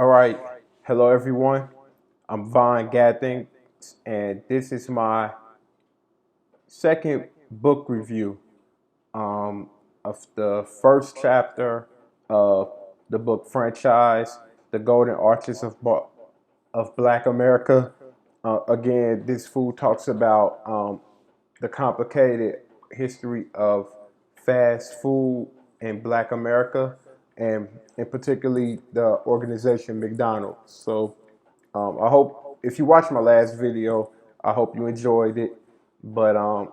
All right. Hello, everyone. I'm Vaughn Gathing, and this is my second book review um, of the first chapter of the book franchise, The Golden Arches of Black America. Again, this food talks about the complicated history of fast food in Black America, and particularly the organization McDonald's. So I hope if you watched my last video, I hope you enjoyed it. But I'm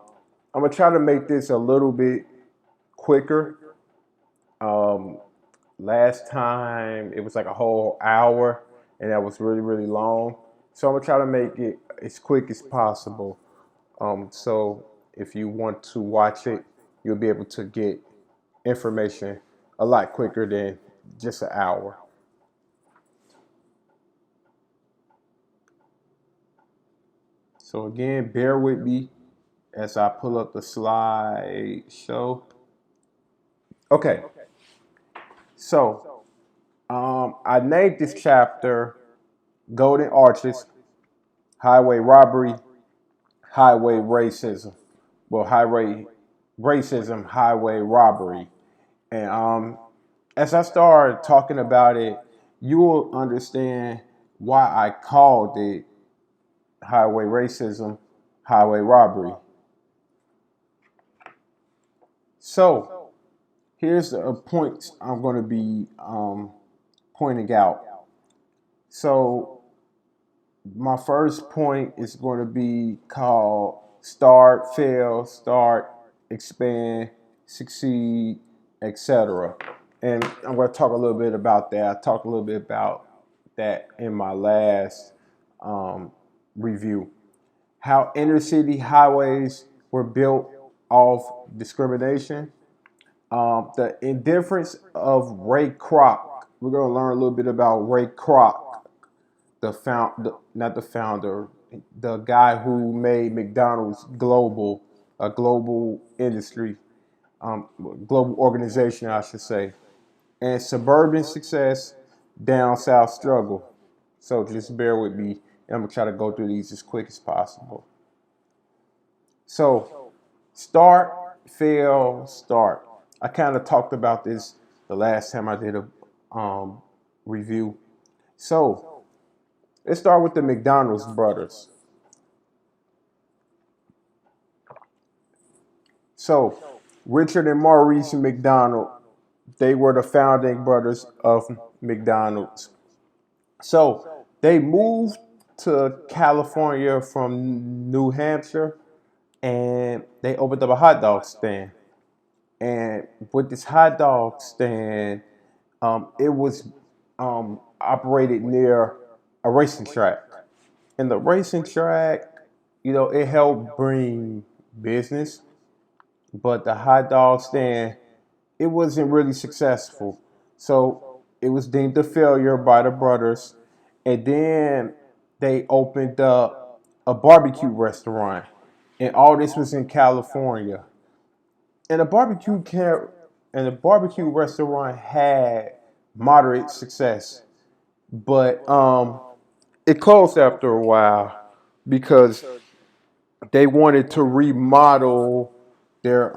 gonna try to make this a little bit quicker. Um, Last time it was like a whole hour, and that was really long. So I'm gonna try to make it as quick as possible. So if you want to watch it, you'll be able to get information a lot quicker than just an hour. So again, bear with me as I pull up the slideshow. Okay, so I named this chapter Golden Arches, Highway Robbery, Highway Racism. Well, Highway Racism, Highway Robbery. And as I start talking about it, you will understand why I called it Highway Racism, Highway Robbery. So here's a point I'm going to be pointing out. So my first point is going to be called start, fail, start, expand, succeed, etc. And I'm going to talk a little bit about that. I talked a little bit about that in my last review. How inner city highways were built off discrimination. The indifference of Ray Kroc. We're going to learn a little bit about Ray Kroc, not the founder, the guy who made McDonald's global, a global industry, global organization, I should say, and Suburban Success, Down South Struggle. So just bear with me, and I'm gonna try to go through these as quick as possible. So start, fail, start. I kind of talked about this the last time I did a review. So let's start with the McDonald's Brothers. So Richard and Maurice McDonald, they were the founding brothers of McDonald's. So they moved to California from New Hampshire, and they opened up a hot dog stand. And with this hot dog stand, it was operated near a racing track. And the racing track, it helped bring business, but the hot dog stand, it wasn't really successful. So it was deemed a failure by the brothers. And then they opened up a barbecue restaurant. And all this was in California. And the barbecue restaurant had moderate success. But it closed after a while because they wanted to remodel their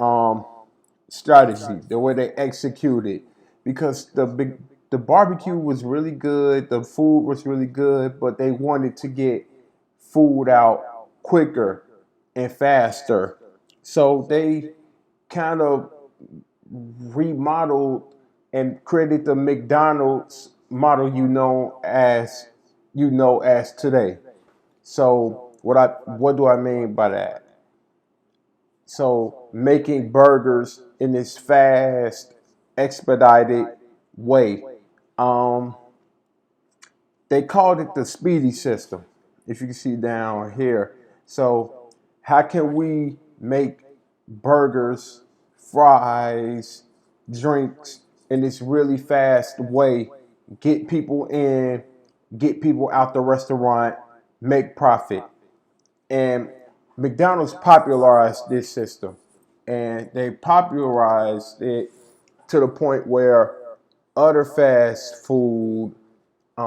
strategy, the way they executed, because the barbecue was really good, the food was really good, but they wanted to get food out quicker and faster. So they kind of remodeled and created the McDonald's model you know as today. So what do I mean by that? So making burgers in this fast, expedited way. Um, they called it the speedy system, if you can see down here. So how can we make burgers, fries, drinks in this really fast way, get people in, get people out the restaurant, make profit? And McDonald's popularized this system, and they popularized it to the point where other fast food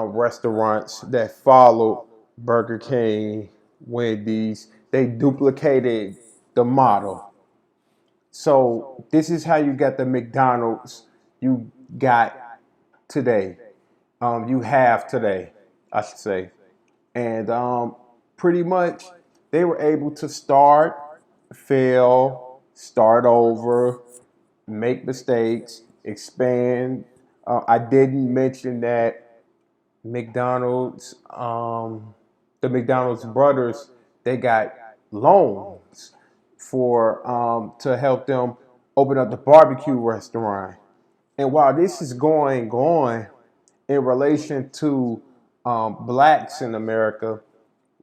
restaurants that followed Burger King, Wendy's. They duplicated the model. So this is how you got the McDonald's you got today. You have today, I should say. And pretty much they were able to start, fail, start over, make mistakes, expand. I didn't mention that McDonald's, the McDonald's brothers, they got loans for to help them open up the barbecue restaurant. And while this is going on in relation to blacks in America,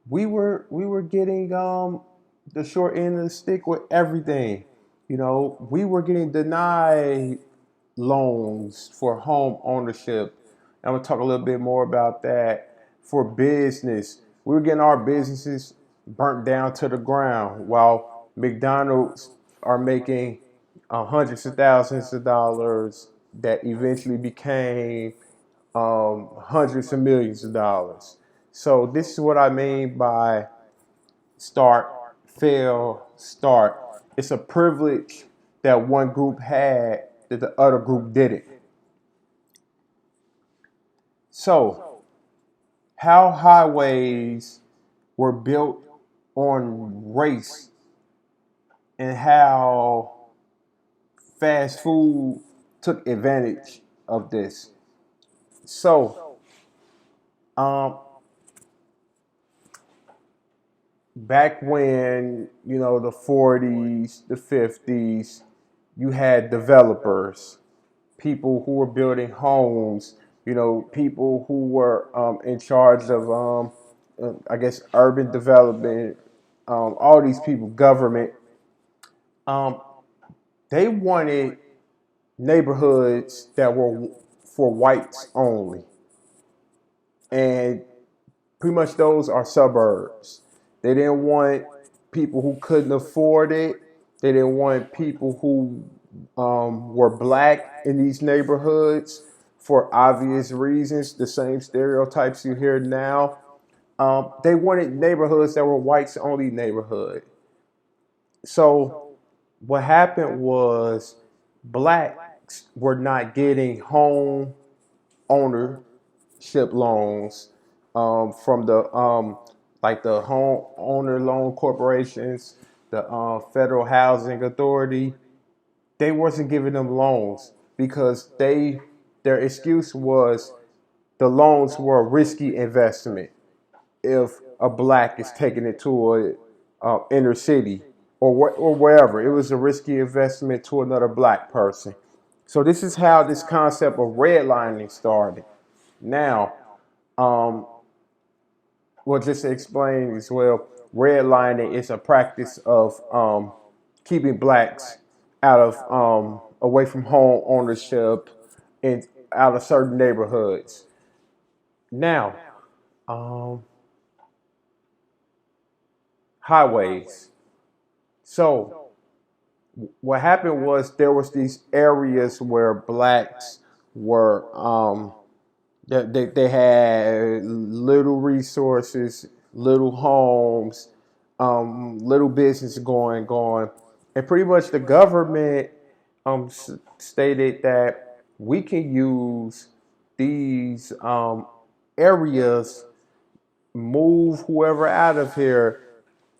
we were getting the short end of the stick with everything. You know, we were getting denied loans for home ownership. I'm gonna talk a little bit more about that. For business, we were getting our businesses burnt down to the ground, while McDonald's are making hundreds of thousands of dollars that eventually became hundreds of millions of dollars. So this is what I mean by start, fail, start. It's a privilege that one group had that the other group didn't. So, how highways were built on race and how fast food took advantage of this. So, um, back when, the 40s, the 50s, you had developers, people who were building homes, people who were in charge of, I guess, urban development, all these people, government, um, they wanted neighborhoods that were for whites only. And pretty much those are suburbs. They didn't want people who couldn't afford it. They didn't want people who were black in these neighborhoods for obvious reasons, the same stereotypes you hear now. They wanted neighborhoods that were whites only neighborhood. So what happened was blacks were not getting home ownership loans from the like the home owner loan corporations, the federal housing authority. They wasn't giving them loans because their excuse was the loans were a risky investment if a black is taking it to a inner city or wherever. It was a risky investment to another black person. So this is how this concept of redlining started. Now, um, well, just to explain as well, redlining is a practice of keeping blacks out of away from home ownership and out of certain neighborhoods. Now, um, highways. So what happened was there was these areas where blacks were they had little resources, little homes, little business going, and pretty much the government stated that we can use these areas, move whoever out of here,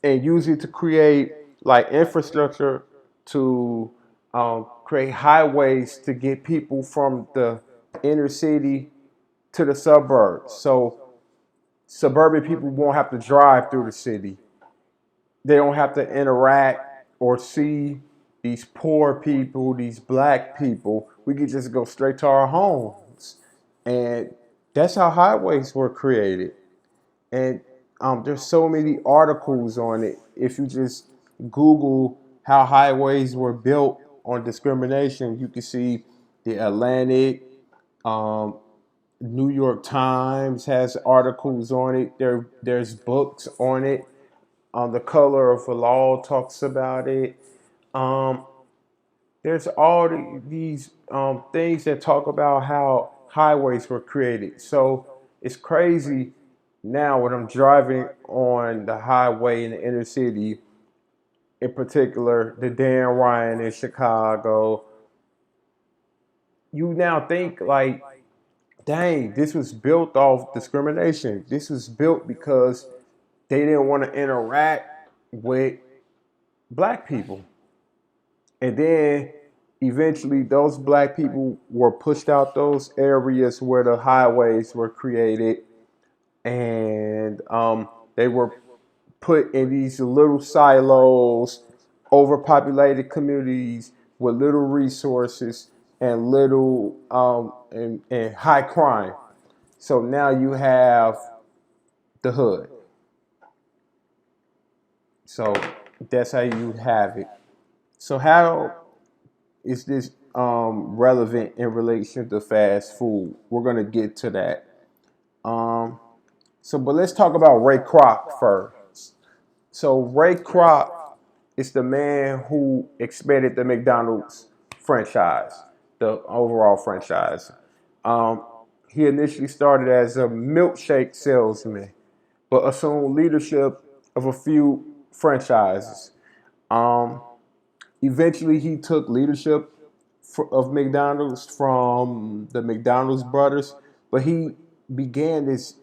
and use it to create like infrastructure to create highways to get people from the inner city to the suburbs. So suburban people won't have to drive through the city. They don't have to interact or see these poor people, these black people. We could just go straight to our homes. And that's how highways were created. And there's so many articles on it. If you just Google how highways were built on discrimination, you can see the Atlantic, um, New York Times has articles on it. There's books on it. The Color of the Law talks about it. Um, there's all these things that talk about how highways were created. So It's crazy now when I'm driving on the highway in the inner city, in particular, the Dan Ryan in Chicago. You now think like, dang, this was built off discrimination. This was built because they didn't want to interact with black people. And then eventually those black people were pushed out those areas where the highways were created, and they were put in these little silos, overpopulated communities with little resources and little and high crime. So now you have the hood. So that's how you have it. So how is this relevant in relation to fast food? We're gonna get to that. Um, but let's talk about Ray Kroc first. So Ray Kroc is the man who expanded the McDonald's franchise, the overall franchise. Um, he initially started as a milkshake salesman, but assumed leadership of a few franchises. Um, Eventually, he took leadership of McDonald's from the McDonald's Brothers, but he began this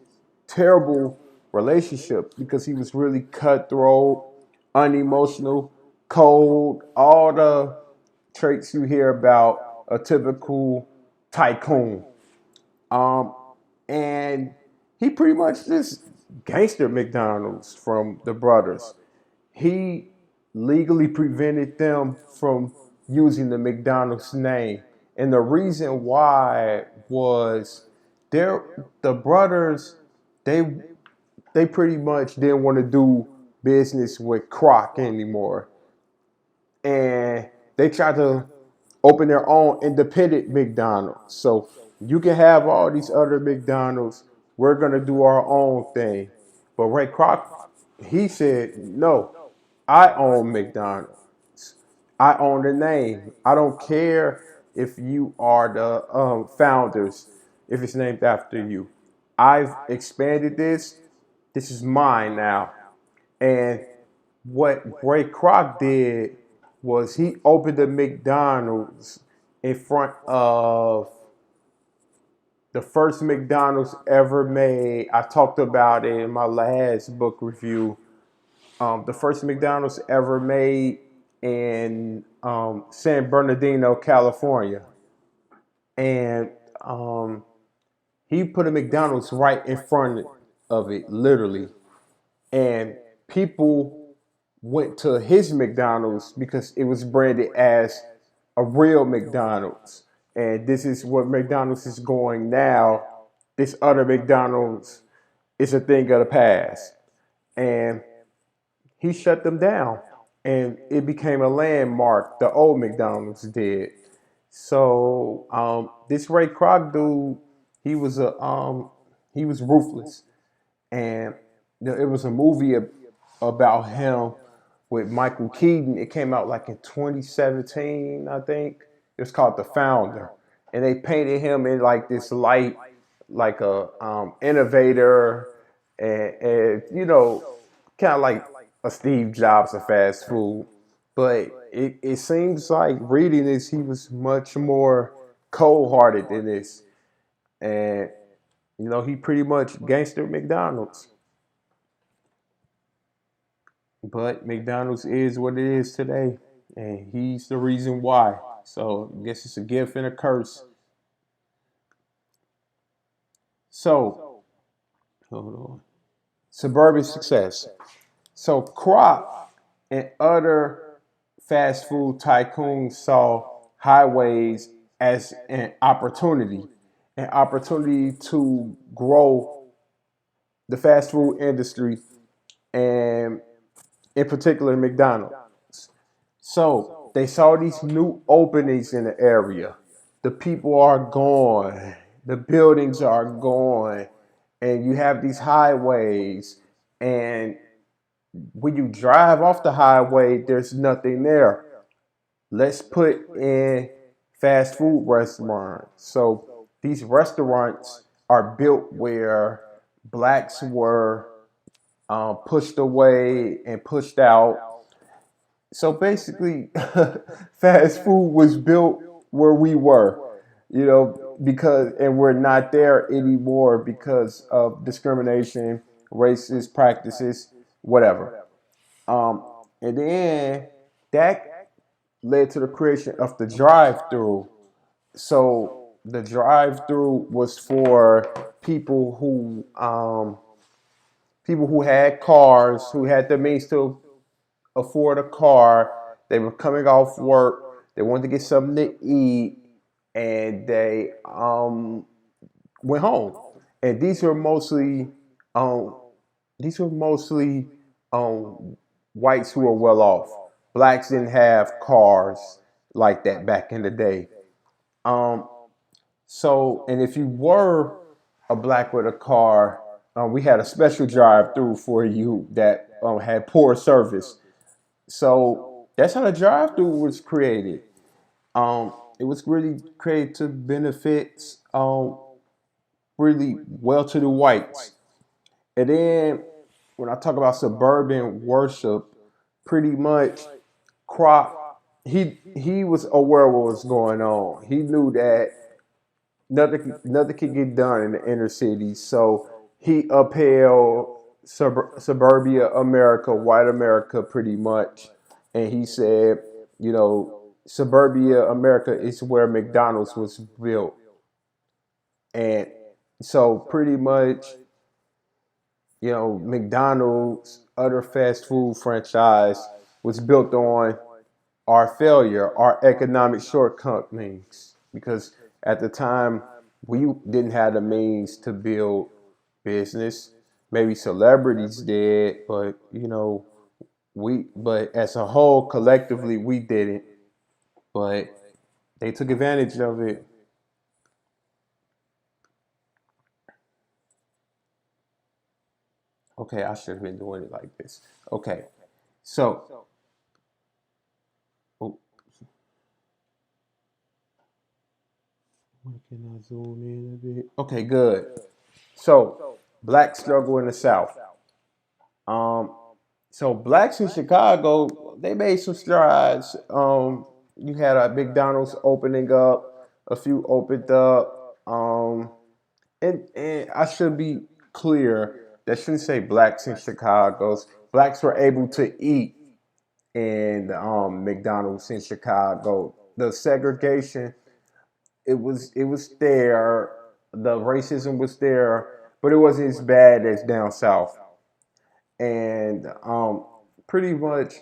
terrible relationship because he was really cutthroat, unemotional, cold, all the traits you hear about a typical tycoon. Um, and he pretty much just gangster McDonald's from the brothers. He legally prevented them from using the McDonald's name. And the reason why was the brothers, they they pretty much didn't want to do business with Kroc anymore. And they tried to open their own independent McDonald's. So you can have all these other McDonald's. We're gonna do our own thing. But Ray Kroc, he said, no, I own McDonald's. I own the name. I don't care if you are the founders, if it's named after you. I've expanded this. This is mine now. And what Ray Kroc did was he opened a McDonald's in front of the first McDonald's ever made. I talked about it in my last book review. The first McDonald's ever made in San Bernardino, California. And he put a McDonald's right in front of it, literally. And people went to his McDonald's because it was branded as a real McDonald's. And this is what McDonald's is going now. This other McDonald's is a thing of the past. And he shut them down. And it became a landmark. The old McDonald's did. So this Ray Kroc dude, he was ruthless, and it was a movie about him with Michael Keaton. It came out like in 2017, I think. It's called The Founder, and they painted him in like this light, like a innovator, and kind of like a Steve Jobs of fast food. But it seems like reading this, he was much more cold-hearted than this, and he pretty much gangster McDonald's. But McDonald's is what it is today, and he's the reason why. So I guess it's a gift and a curse. So, hold on. Suburban Success. So Kroc and other fast food tycoons saw highways as an opportunity to grow the fast food industry, and in particular McDonald's. So they saw these new openings in the area. The people are gone, the buildings are gone, and you have these highways, and when you drive off the highway, there's nothing there. Let's put in fast food restaurants. So these restaurants are built where blacks were pushed away and pushed out. So basically, fast food was built where we were, because, and we're not there anymore because of discrimination, racist practices, whatever. Um, and then that led to the creation of the drive-through. So the drive-through was for people who had cars, who had the means to afford a car. They were coming off work. They wanted to get something to eat, and they went home. And um, these were mostly whites who were well off. Blacks didn't have cars like that back in the day. Um, so, and if you were a black with a car, we had a special drive-through for you that had poor service. So that's how the drive-through was created. It was really created to benefit really well-to-do whites. And then when I talk about suburban worship, pretty much Kroc, he was aware of what was going on. He knew that nothing could get done in the inner city, so he upheld suburbia America, white America, pretty much, and he said, suburbia America is where McDonald's was built, and so pretty much, McDonald's, other fast food franchise, was built on our failure, our economic shortcomings, because at the time we didn't have the means to build business. Maybe celebrities did, but but as a whole, collectively, we didn't. But they took advantage of it. Okay, I should have been doing it like this. Okay, so oh, can I zoom in a bit? Okay, good. So black struggle in the South. Um, so blacks in Chicago, they made some strides. You had a McDonald's opening up, a few opened up, and I should be clear. That shouldn't say blacks in Chicago's. Blacks were able to eat in McDonald's in Chicago. The segregation, it was there. The racism was there, but it wasn't as bad as down south. And pretty much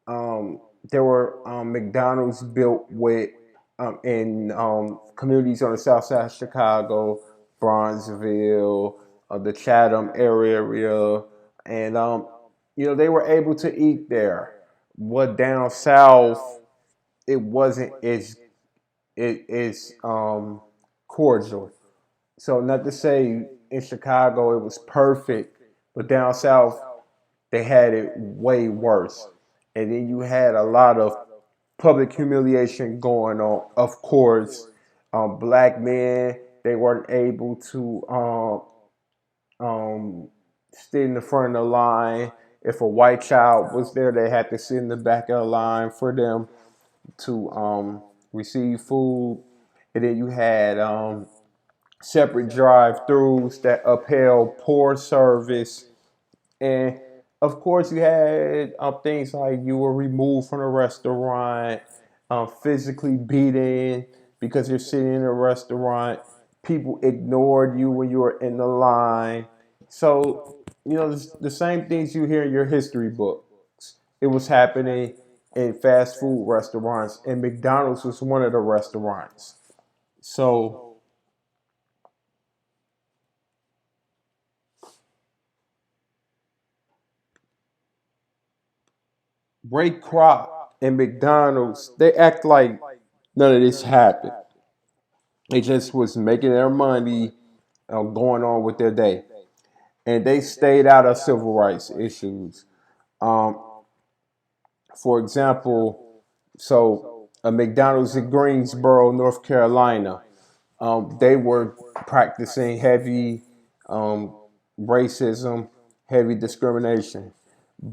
there were McDonald's built with in communities on the south side of Chicago, Bronzeville, the Chatham area, and they were able to eat there. What down south, it wasn't as cordial. So not to say in Chicago it was perfect, but down south they had it way worse. And then you had a lot of public humiliation going on. Of course, black men, they weren't able to sit in the front of the line. If a white child was there, they had to sit in the back of the line for them to receive food. And then you had separate drive-throughs that upheld poor service. And of course, you had things like you were removed from the restaurant, physically beaten because you're sitting in a restaurant. People ignored you when you were in the line. So, the same things you hear in your history books. It was happening in fast food restaurants, and McDonald's was one of the restaurants. So, Ray Kroc and McDonald's, they act like none of this happened. They just was making their money, going on with their day, and they stayed out of civil rights issues. Um, for example, so a McDonald's in Greensboro, North Carolina. They were practicing heavy um, racism, heavy discrimination.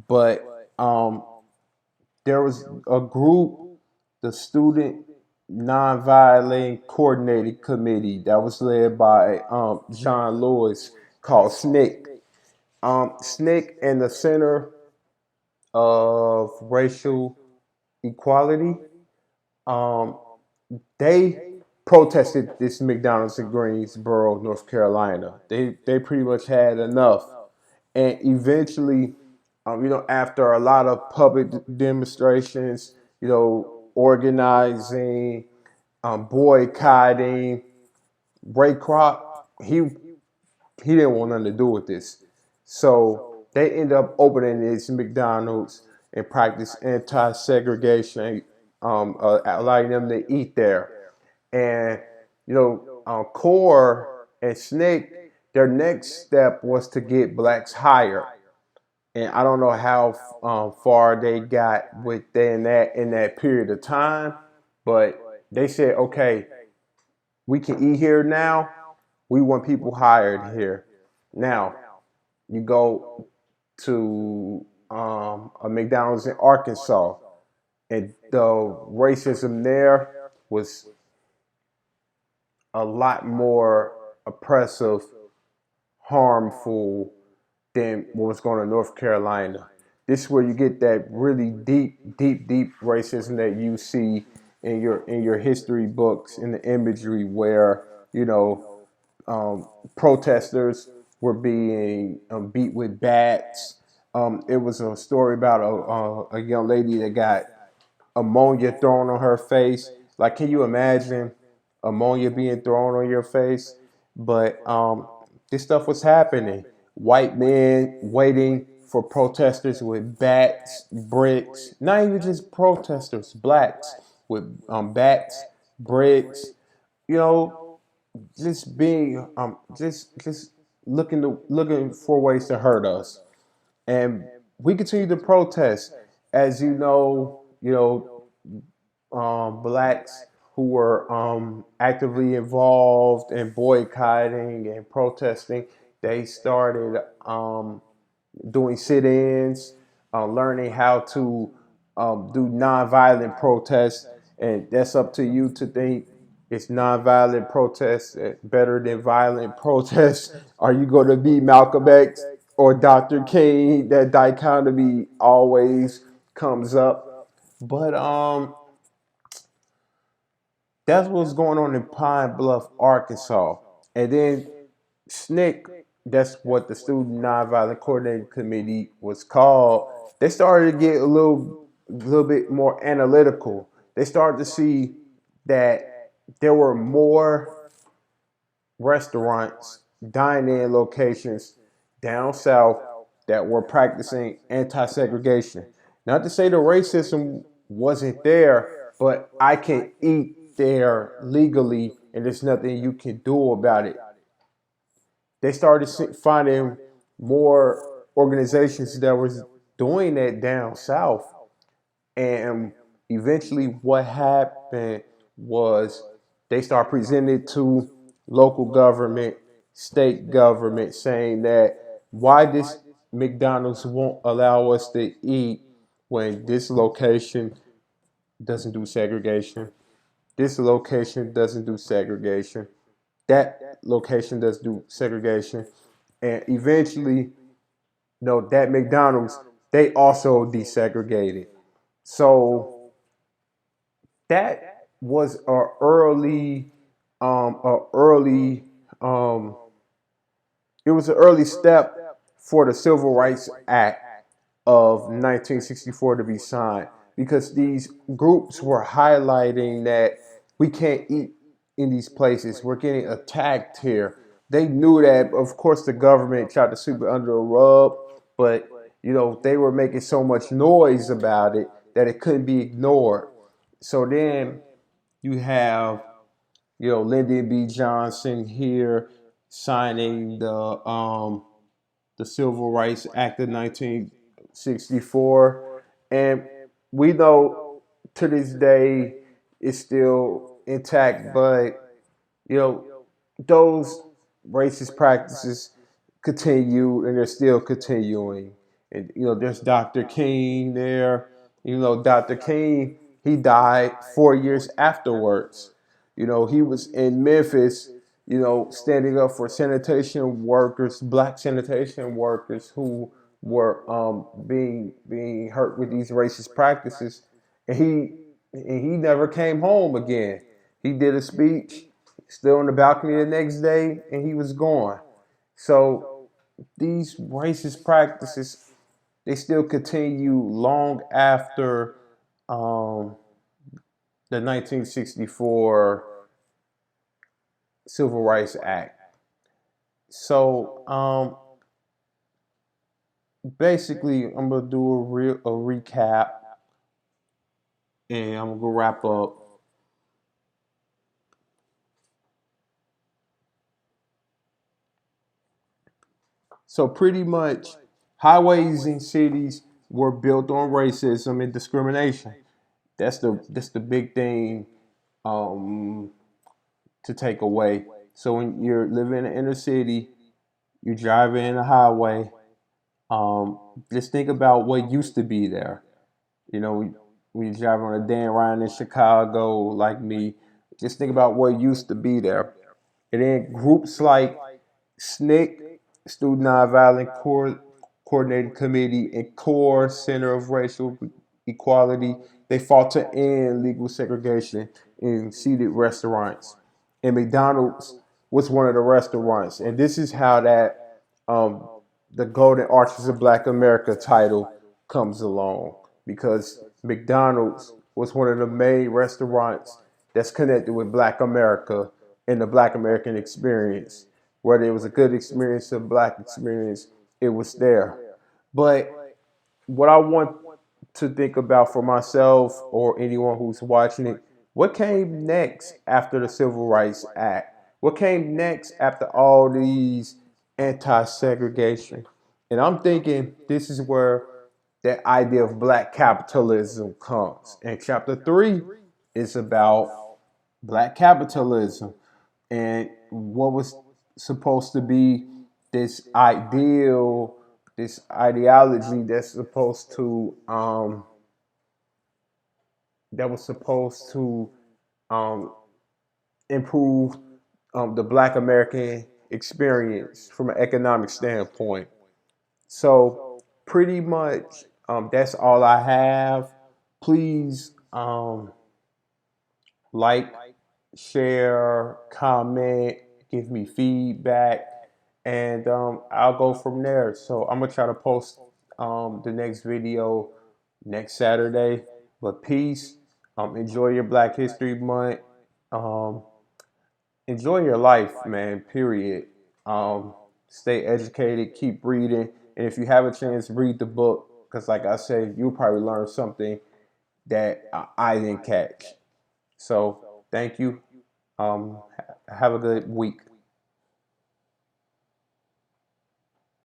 But there was a group, the Student Nonviolent Coordinating Committee, that was led by John Lewis, called SNCC. SNCC and the Center of Racial Equality, um, they protested this McDonald's in Greensboro, North Carolina. They pretty much had enough, and eventually, after a lot of public demonstrations, organizing, boycotting, Ray Kroc, he didn't want nothing to do with this. So they end up opening this McDonald's and practice anti-segregation, allowing them to eat there. And Core and SNCC, their next step was to get blacks hired. And I don't know how far they got within that in that period of time, but they said, okay, we can eat here now. We want people hired here. Now, you go to a McDonald's in Arkansas, and the racism there was a lot more oppressive, harmful than what was going on in North Carolina. This is where you get that really deep racism that you see in your history books, in the imagery where protesters were being beat with bats. It was a story about a young lady that got ammonia thrown on her face. Like, can you imagine ammonia being thrown on your face? But this stuff was happening. White men waiting for protesters with bats, bricks. Not even just protesters, blacks with bats, bricks. You know, just being just looking for ways to hurt us. And we continue to protest. As blacks who were actively involved in boycotting and protesting, they started doing sit-ins, learning how to do nonviolent protests, and that's up to you to think it's nonviolent protests better than violent protests. Are you going to be Malcolm X or Dr. King? That dichotomy always comes up, but that's what's going on in Pine Bluff, Arkansas. And then SNCC, that's what the Student Nonviolent Coordinating Committee was called. They started to get a little bit more analytical. They started to see that there were more restaurants, dine-in locations down south that were practicing anti-segregation. Not to say the racism wasn't there, but I can eat there legally and there's nothing you can do about it. They started finding more organizations that was doing that down south. And eventually what happened was they start presenting to local government, state government, saying that why this McDonald's won't allow us to eat when this location doesn't do segregation. This location doesn't do segregation. That location does do segregation. And eventually, that McDonald's, they also desegregated. So that was early, um, it was an early step for the Civil Rights Act of 1964 to be signed, because these groups were highlighting that we can't eat in these places. We're getting attacked here. They knew that, of course, the government tried to sweep it under a rug, but they were making so much noise about it that it couldn't be ignored. So then you have, Lyndon B. Johnson here signing the Civil Rights Act of 1964, and we know to this day it's still intact. But you know, those racist practices continue and they're still continuing. And there's Dr. King there. Dr. King, he died 4 years afterwards. He was in Memphis, standing up for sanitation workers, black sanitation workers who were being hurt with these racist practices, and he never came home again. He did a speech, still on the balcony the next day, and he was gone. So these racist practices, they still continue long after the 1964 Civil Rights Act. So basically, I'm gonna do a recap, and I'm gonna wrap up. So pretty much, highways in cities were built on racism and discrimination. That's the big thing um, to take away. So when you're living in the inner city, you're driving in a highway. Just think about what used to be there. When you drive on a Dan Ryan in Chicago, like me, just think about what used to be there. And then groups like SNCC, Student Nonviolent Coordinating Committee, and CORE, Center of Racial Equality, they fought to end legal segregation in seated restaurants. And McDonald's was one of the restaurants. And this is how that the Golden Arches of Black America title comes along, because McDonald's was one of the main restaurants that's connected with Black America and the Black American experience. Whether it was a good experience or a Black experience, it was there. But what I want to think about for myself or anyone who's watching it, what came next after the Civil Rights Act? What came next after all these anti-segregation? And I'm thinking this is where that idea of black capitalism comes. And chapter 3 is about black capitalism and what was supposed to be this ideal, this ideology that's supposed to that was supposed to um, improve the Black American experience from an economic standpoint. So pretty much that's all I have. Please like, share, comment, give me feedback, and I'll go from there. So I'm gonna try to post the next video next Saturday. But peace. Enjoy your Black History Month. Um, enjoy your life, man. Period. Stay educated. Keep reading, and if you have a chance, read the book. Because, like I said, you'll probably learn something that I didn't catch. So, thank you. Have a good week.